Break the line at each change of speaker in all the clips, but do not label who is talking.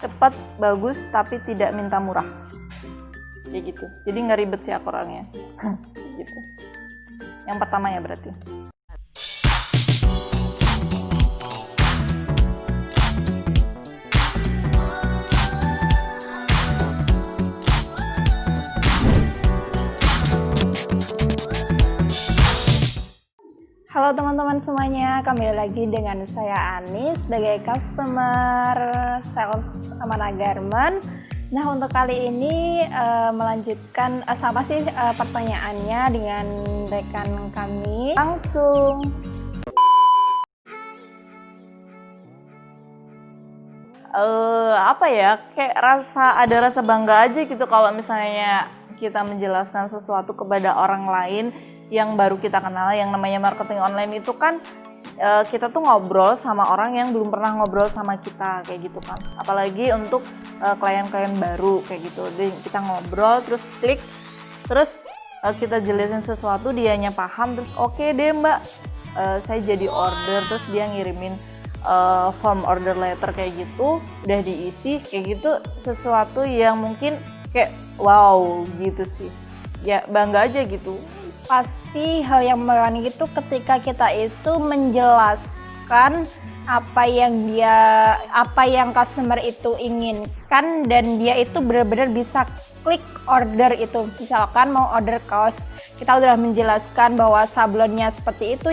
cepat, bagus, tapi tidak minta murah. Kayak gitu. Jadi nggak ribet sih aku orangnya. Gitu. Yang pertama ya berarti. Halo teman-teman semuanya, kembali lagi dengan saya Ani sebagai customer sales Amanah Garment. Nah, untuk kali ini melanjutkan sama sih pertanyaannya dengan rekan kami. Langsung. Apa ya? Kayak ada rasa bangga aja gitu kalau misalnya kita menjelaskan sesuatu kepada orang lain yang baru kita kenal. Yang namanya marketing online itu kan kita tuh ngobrol sama orang yang belum pernah ngobrol sama kita kayak gitu kan, apalagi untuk klien-klien baru kayak gitu. Jadi kita ngobrol terus klik, terus kita jelasin sesuatu, dianya paham, terus oke deh mbak, saya jadi order, terus dia ngirimin form order letter kayak gitu, udah diisi kayak gitu, sesuatu yang mungkin kayak wow gitu sih ya, bangga aja gitu.
Pasti hal yang menarik itu ketika kita itu menjelaskan apa yang customer itu inginkan dan dia itu benar-benar bisa klik order itu. Misalkan mau order kaos, kita udah menjelaskan bahwa sablonnya seperti itu,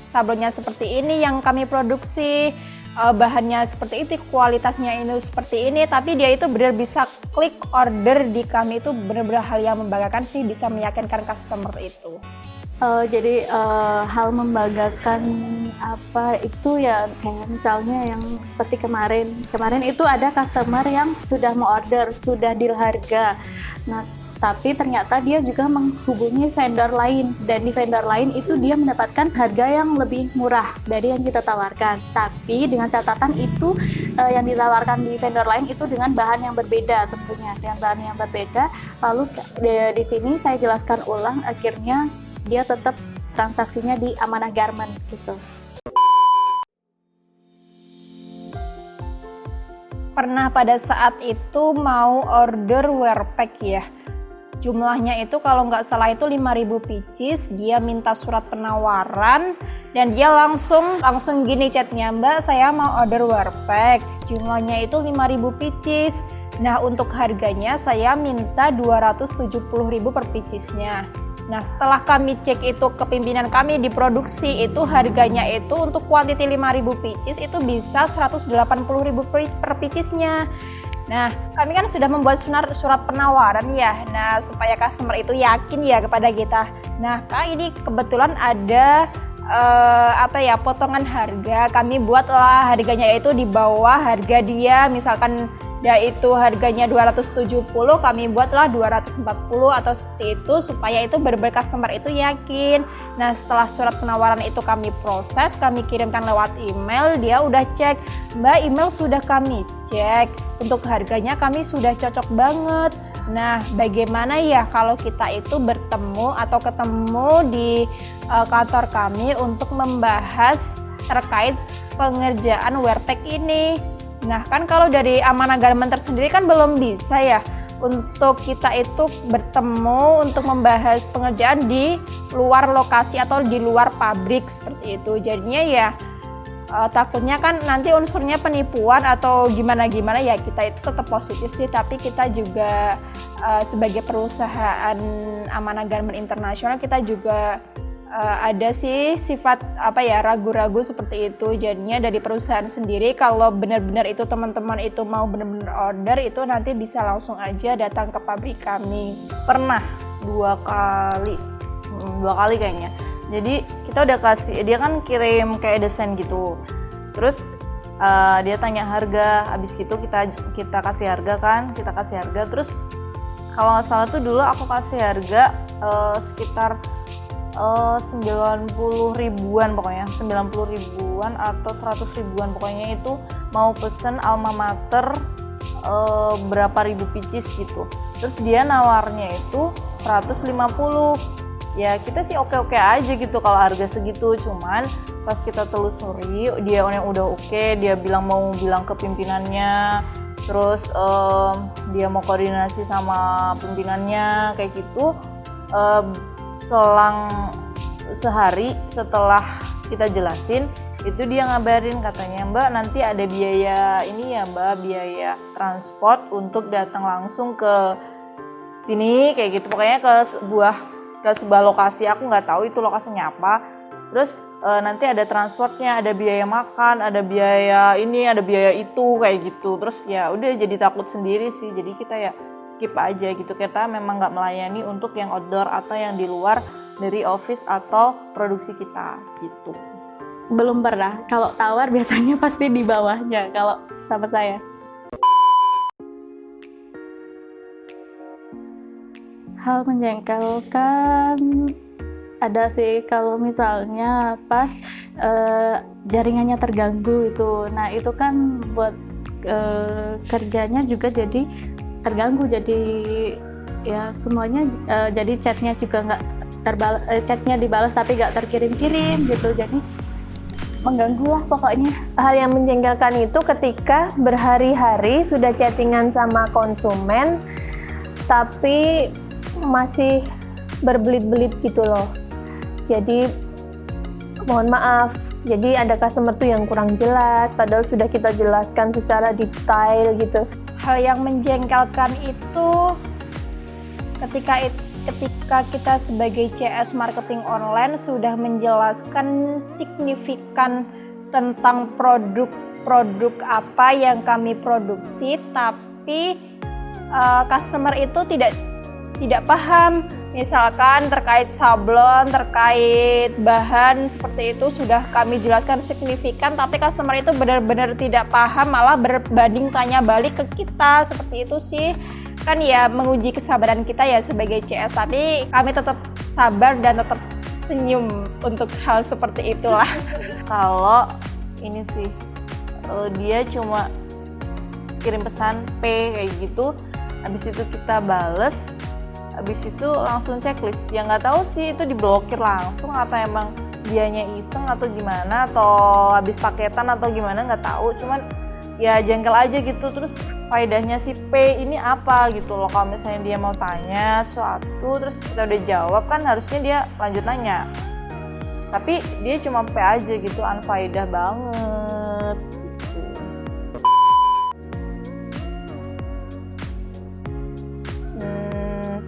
sablonnya seperti ini yang kami produksi, bahannya seperti itu, kualitasnya ini seperti ini, tapi dia itu benar bisa klik order di kami. Itu benar-benar hal yang membanggakan sih, bisa meyakinkan customer itu.
Jadi hal membanggakan apa itu ya, kayak misalnya yang seperti kemarin itu ada customer yang sudah mau order, sudah deal harga. Nah, tapi ternyata dia juga menghubungi vendor lain, dan di vendor lain itu dia mendapatkan harga yang lebih murah dari yang kita tawarkan. Tapi dengan catatan itu yang ditawarkan di vendor lain itu dengan bahan yang berbeda tentunya, dengan bahan yang berbeda. Lalu di sini saya jelaskan ulang, akhirnya dia tetap transaksinya di Amanah Garment gitu.
Pernah pada saat itu mau order wear pack ya. Jumlahnya itu kalau nggak salah itu 5.000 pieces, dia minta surat penawaran dan dia langsung gini chatnya, mbak saya mau order wear pack, jumlahnya itu 5.000 pieces. Nah, untuk harganya saya minta 270.000 per piecesnya. Nah, setelah kami cek itu ke pimpinan kami di produksi, itu harganya itu untuk quantity 5.000 pieces itu bisa 180.000 per piecesnya. Nah, kami kan sudah membuat surat penawaran ya. Nah, supaya customer itu yakin ya kepada kita. Nah, Kak, ini kebetulan ada potongan harga. Kami buatlah harganya itu di bawah harga dia, misalkan dia itu harganya 270, kami buatlah 240 atau seperti itu, supaya itu benar-benar customer itu yakin. Nah, setelah surat penawaran itu kami proses, kami kirimkan lewat email, dia udah cek, mbak email sudah kami cek, untuk harganya kami sudah cocok banget. Nah, bagaimana ya kalau kita itu bertemu atau ketemu di kantor kami untuk membahas terkait pengerjaan wear pack ini. Nah, kan kalau dari Amanah Garment tersendiri kan belum bisa ya untuk kita itu bertemu untuk membahas pengerjaan di luar lokasi atau di luar pabrik seperti itu. Jadinya ya takutnya kan nanti unsurnya penipuan atau gimana-gimana ya, kita itu tetap positif sih, tapi kita juga sebagai perusahaan Amanah Garment Internasional kita juga ada sih sifat ragu-ragu seperti itu. Jadinya dari perusahaan sendiri kalau benar-benar itu teman-teman itu mau benar-benar order, itu nanti bisa langsung aja datang ke pabrik kami.
Pernah dua kali kayaknya. Jadi kita udah kasih, dia kan kirim kayak desain gitu, terus dia tanya harga, habis gitu kita kasih harga kan, terus kalau nggak salah tuh dulu aku kasih harga sekitar 90 ribuan pokoknya, 90 ribuan atau 100 ribuan pokoknya, itu mau pesen alma mater berapa ribu pieces gitu. Terus dia nawarnya itu 150. ya kita sih oke-oke aja gitu kalau harga segitu. Cuman pas kita telusuri dia yang udah oke, dia mau bilang ke pimpinannya, terus dia mau koordinasi sama pimpinannya kayak gitu. Selang sehari setelah kita jelasin, itu dia ngabarin katanya, Mbak nanti ada biaya ini ya Mbak, biaya transport untuk datang langsung ke sini kayak gitu, pokoknya ke sebuah lokasi, aku nggak tahu itu lokasinya apa. Terus nanti ada transportnya, ada biaya makan, ada biaya ini, ada biaya itu kayak gitu. Terus ya udah jadi takut sendiri sih, jadi kita ya skip aja gitu. Kita memang nggak melayani untuk yang outdoor atau yang di luar dari office atau produksi kita gitu.
Belum pernah. Kalau tawar biasanya pasti di bawahnya kalau sahabat saya. Hal menjengkelkan ada sih kalau misalnya pas jaringannya terganggu itu. Nah itu kan buat kerjanya juga jadi terganggu, jadi ya semuanya jadi chatnya juga nggak chatnya dibalas tapi nggak terkirim-kirim gitu, jadi mengganggu lah pokoknya.
Hal yang menjengkelkan itu ketika berhari-hari sudah chattingan sama konsumen tapi masih berbelit-belit gitu loh. Jadi mohon maaf, jadi ada customer tuh yang kurang jelas padahal sudah kita jelaskan secara detail gitu.
Hal yang menjengkelkan itu ketika kita sebagai CS marketing online sudah menjelaskan signifikan tentang produk apa yang kami produksi, tapi customer itu tidak paham. Misalkan terkait sablon, terkait bahan seperti itu sudah kami jelaskan signifikan, tapi customer itu benar-benar tidak paham, malah berbanding tanya balik ke kita. Seperti itu sih, kan ya menguji kesabaran kita ya sebagai CS, tapi kami tetap sabar dan tetap senyum untuk hal seperti itulah.
Kalau ini sih dia cuma kirim pesan P kayak gitu, habis itu kita bales, habis itu langsung checklist. Ya nggak tahu sih itu diblokir langsung atau emang dianya iseng atau gimana, atau habis paketan atau gimana nggak tahu. Cuman ya jengkel aja gitu. Terus faedahnya si P ini apa gitu loh. Kalau misalnya dia mau tanya suatu terus kita udah jawab, kan harusnya dia lanjut nanya, tapi dia cuma P aja gitu, unfaedah banget gitu.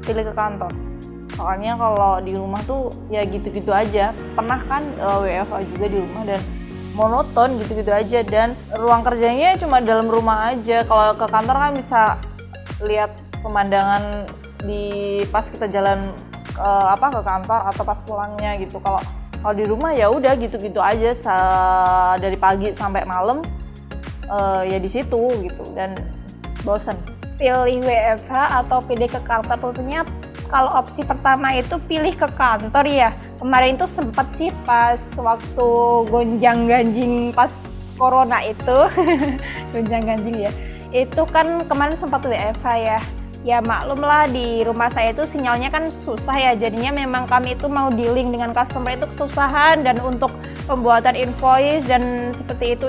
Pilih ke kantor, soalnya kalau di rumah tuh ya gitu-gitu aja. Pernah kan WFH juga di rumah dan monoton gitu-gitu aja, dan ruang kerjanya cuma dalam rumah aja. Kalau ke kantor kan bisa lihat pemandangan di pas kita jalan ke kantor atau pas pulangnya gitu. Kalau di rumah ya udah gitu-gitu aja dari pagi sampai malam, ya di situ gitu, dan bosan.
Pilih WFH atau pilih ke kantor, tentunya kalau opsi pertama itu pilih ke kantor ya. Kemarin itu sempat sih pas waktu gonjang-ganjing pas corona itu gonjang-ganjing ya, itu kan kemarin sempat WFH ya. Ya maklum lah, di rumah saya itu sinyalnya kan susah ya, jadinya memang kami itu mau dealing dengan customer itu kesusahan, dan untuk pembuatan invoice dan seperti itu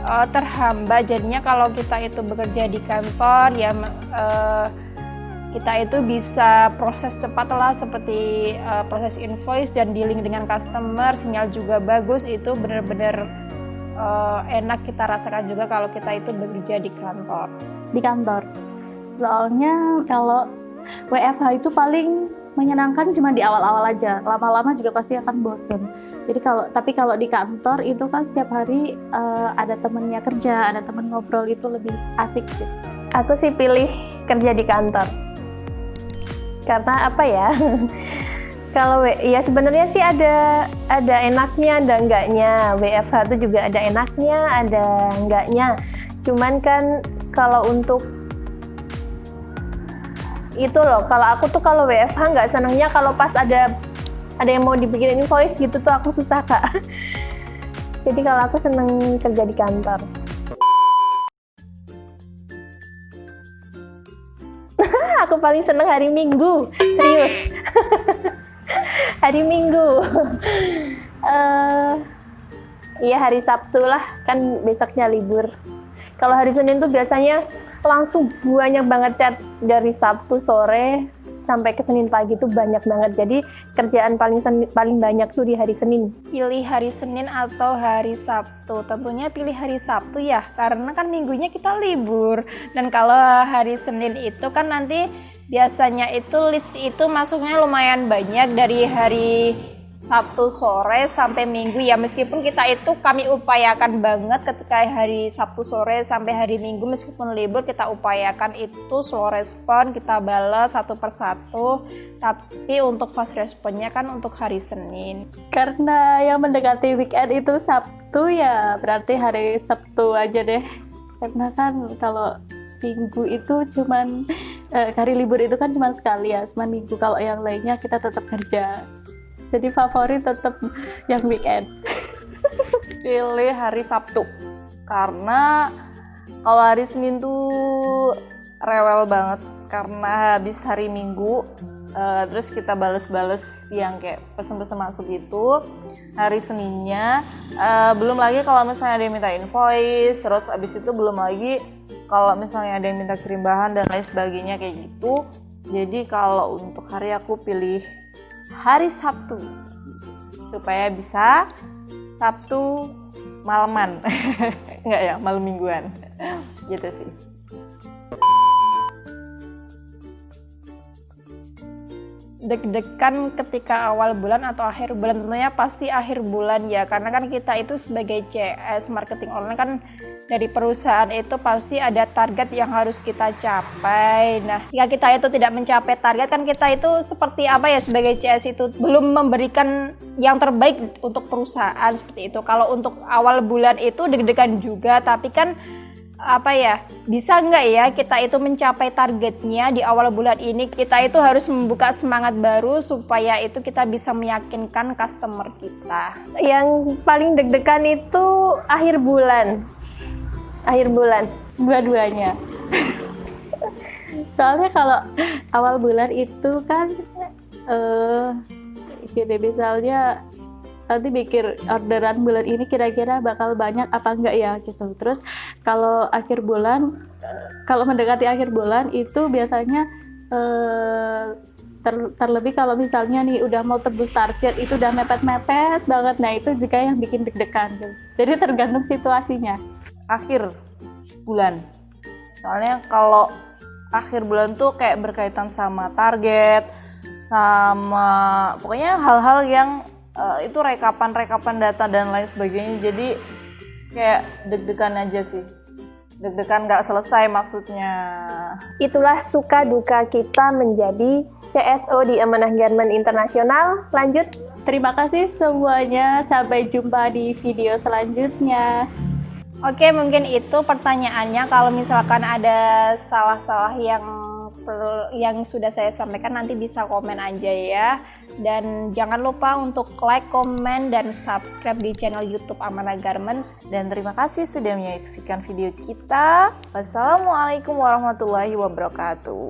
terhambat. Jadinya kalau kita itu bekerja di kantor ya kita itu bisa proses cepat lah, seperti proses invoice dan dealing dengan customer, sinyal juga bagus. Itu benar-benar enak kita rasakan juga kalau kita itu bekerja di kantor.
Di kantor, soalnya kalau WFH itu paling menyenangkan cuma di awal-awal aja, lama-lama juga pasti akan bosen. Jadi kalau di kantor itu kan setiap hari ada temennya kerja, ada temen ngobrol, itu lebih asik sih.
Aku sih pilih kerja di kantor. Karena apa ya? Kalau ya sebenarnya sih ada enaknya, ada enggaknya. WFH itu juga ada enaknya, ada enggaknya. Cuman kan kalau untuk itu loh, kalau aku tuh kalau WFH nggak senangnya kalau pas ada yang mau dibikin invoice gitu tuh aku susah Kak. Jadi kalau aku seneng kerja di kantor. Aku paling seneng hari Minggu, serius. Hari Minggu. Iya hari Sabtu lah, kan besoknya libur. Kalau hari Senin tuh biasanya langsung banyak banget chat dari Sabtu sore sampai ke Senin pagi tuh banyak banget. Jadi kerjaan paling banyak tuh di hari Senin.
Pilih hari Senin atau hari Sabtu? Tentunya pilih hari Sabtu ya, karena kan minggunya kita libur. Dan kalau hari Senin itu kan nanti biasanya itu leads itu masuknya lumayan banyak dari hari Sabtu sore sampai Minggu ya, meskipun kami upayakan banget ketika hari Sabtu sore sampai hari Minggu meskipun libur kita upayakan itu slow respon, kita balas satu persatu, tapi untuk fast responnya kan untuk hari Senin.
Karena yang mendekati weekend itu Sabtu ya, berarti hari Sabtu aja deh. Karena kan kalau Minggu itu cuman hari libur itu kan cuma sekali ya, cuma Minggu. Kalau yang lainnya kita tetap kerja. Jadi favorit tetap yang weekend.
Pilih hari Sabtu. Karena kalau hari Senin tuh rewel banget karena habis hari Minggu terus kita bales-bales yang kayak pesen-pesen masuk itu hari Seninnya, belum lagi kalau misalnya ada yang minta invoice, terus abis itu belum lagi kalau misalnya ada yang minta kirim bahan dan lain sebagainya kayak gitu. Jadi kalau untuk hari aku pilih hari Sabtu supaya bisa Sabtu malaman. Enggak ya, malam mingguan gitu sih.
Deg-degan ketika awal bulan atau akhir bulan? Tentunya pasti akhir bulan ya, karena kan kita itu sebagai CS marketing online kan dari perusahaan itu pasti ada target yang harus kita capai. Nah, jika kita itu tidak mencapai target kan kita itu seperti apa ya, sebagai CS itu belum memberikan yang terbaik untuk perusahaan seperti itu. Kalau untuk awal bulan itu deg-degan juga, tapi kan apa ya, bisa nggak ya kita itu mencapai targetnya di awal bulan ini. Kita itu harus membuka semangat baru supaya itu kita bisa meyakinkan customer kita.
Yang paling deg-degan itu akhir bulan.
Dua-duanya. Soalnya kalau awal bulan itu kan gini, misalnya nanti mikir orderan bulan ini kira-kira bakal banyak apa enggak ya gitu. Terus kalau akhir bulan, kalau mendekati akhir bulan itu biasanya terlebih kalau misalnya nih udah mau tebus target itu udah mepet-mepet banget. Nah itu juga yang bikin deg-degan gitu. Jadi tergantung situasinya.
Akhir bulan. Soalnya kalau akhir bulan tuh kayak berkaitan sama target, sama pokoknya hal-hal yang itu rekapan data dan lain sebagainya. Jadi kayak deg-degan aja sih. Deg-degan nggak selesai maksudnya.
Itulah suka duka kita menjadi CSO di Amanah Garment Internasional. Lanjut.
Terima kasih semuanya. Sampai jumpa di video selanjutnya.
Oke, mungkin itu pertanyaannya. Kalau misalkan ada salah-salah yang sudah saya sampaikan, nanti bisa komen aja ya. Dan jangan lupa untuk like, komen, dan subscribe di channel YouTube Amanah Garments.
Dan terima kasih sudah menyaksikan video kita. Wassalamualaikum warahmatullahi wabarakatuh.